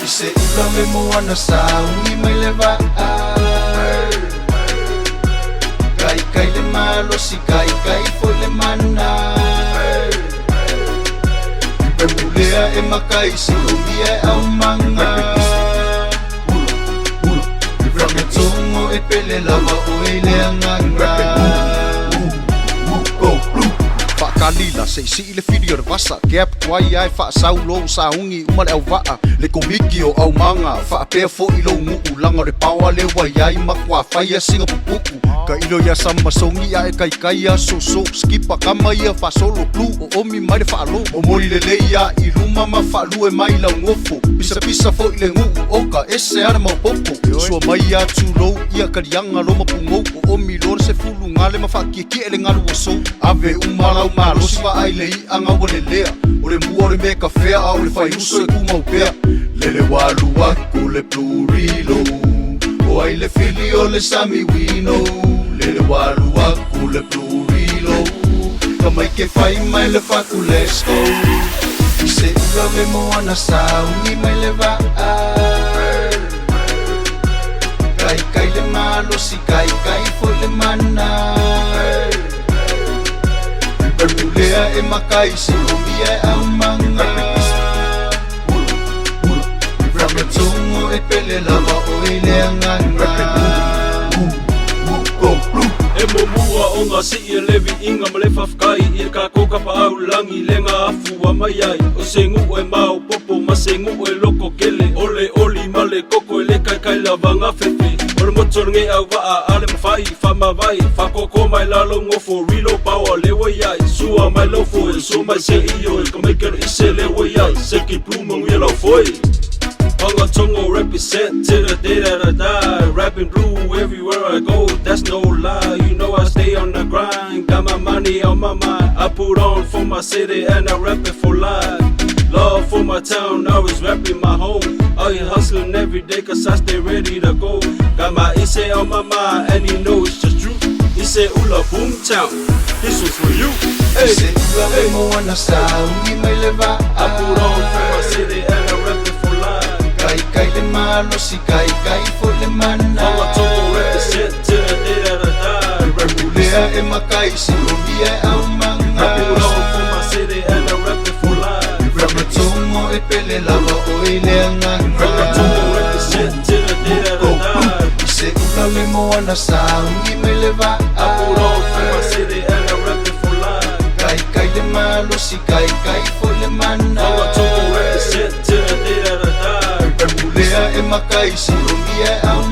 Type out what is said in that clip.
ISEULA me MOANA saungi mai le va'a Kai kai le malosi kai kai foi le mana Pepulea e makai silumia e au manga Rametongo e pele lava o e le anganga Kalila se si le video de vasa gap kwai ai fa saulo saungi uma le Auva'a le komiki o au manga fa pe fo ilo mu langa de pawa le wai ai makwa faia singa pupu ka ilo ya sama songi ai kai kai ya so skipa kama ia fa solo blue o omi mai fa lo o moli le leia i luma ma fa lu e mai la ngofo pisa fo ile ngu oka ese ara mo popo so mai ya tulo ia karianga lo mapungo o omi lo se fulu ngale ma fa kiki ele ngalu so ave umala Losi wa ai lei anga wale lea O le mua o le me ka fea au le fai uso e kumau pea Lele walu aku le plurilo O ai le fili o le sami wino Lele walu aku le plurilo Ka mai ke fai mai le faku let's go ISEULA me MOANA saungi mai le va'a Kai kai le malosi kai kai foi le mana Pepulea e makai silumia e au manga Rametongo e pele lava o e le anganga E momua o ngā si e levi inga ma le whafkai I ka koka pa au langi le ngā afua mai ai O se ngu e mau popo ma se ngu e loko kele Ole oli ma le koko e le kai kai lava ngā whewhi O le motor nge Auva'a ale mawhai whamawai Whakoko mai lalo ngofo rilo power le wai ai Sua mai lofo e so mai se iyo e ka maikero I se le wai ai Se ki plumo ngi lau foi Hanga Tongo represent till the day that I die Rapping blue everywhere I go, that's no lie You know I stay on the grind, got my money on my mind I put on for my city and I rap it for life Love for my town, always rapping my home I ain't hustling every day cause I stay ready to go Got my Ise on my mind and you know it's just true ISEULA boomtown, this was for you hey. ISEULA me MOANA saungi mai le va'a I put on for my city and I rap it for life Kai kai le malosi kai kai foi le mana Hanga Tongo represent till the day that I die Pepulea e makai silumia e au manga I put on for my city and I rap it for life Rametongo e pele lava o e le anganga Hanga Tongo represent till the day that I die ISEULA me MOANA saungi mai le va'a I put on for my city and I rap it for life Kai kai le malosi kai kai foi le mana Hanga Tongo represent till the day that I die Pepulea e makai silumia e au